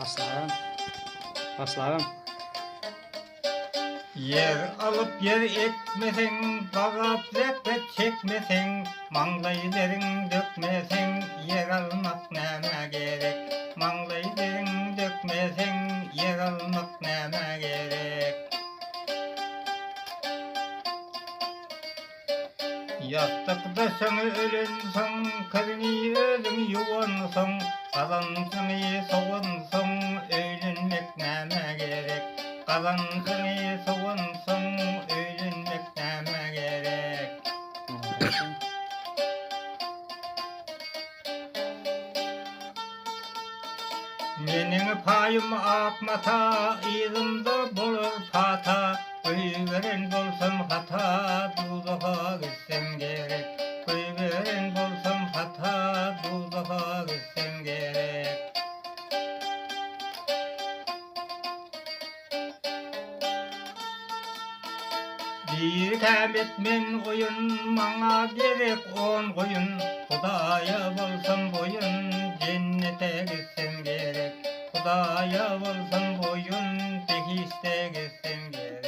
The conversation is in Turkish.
Başlarım. Başlarım. Yer alıp yer ekmesen, bağıp zepet çekmesen, manglayların dökmesen, yer almak neme gerek? Manglayların dökmesen, yer almak neme gerek? Yastıkta sana ölünsün, kırını ölüm yuvansın, kazansını soğunsın, ölünmek neme gerek? Kazansını soğunsın, ölünmek neme gerek? Menin payım akmata, ilimde bulur fata, veren bolsam hata, dozağa gitsem gerek. Veren bolsam hata, dozağa gitsem gerek. Bir kâmetmen oyun, bana gerek 10 koyun. Hudaya bolsam boyun, cennete gitsem gerek. Hudaya bolsam boyun, behişte gitsem gerek.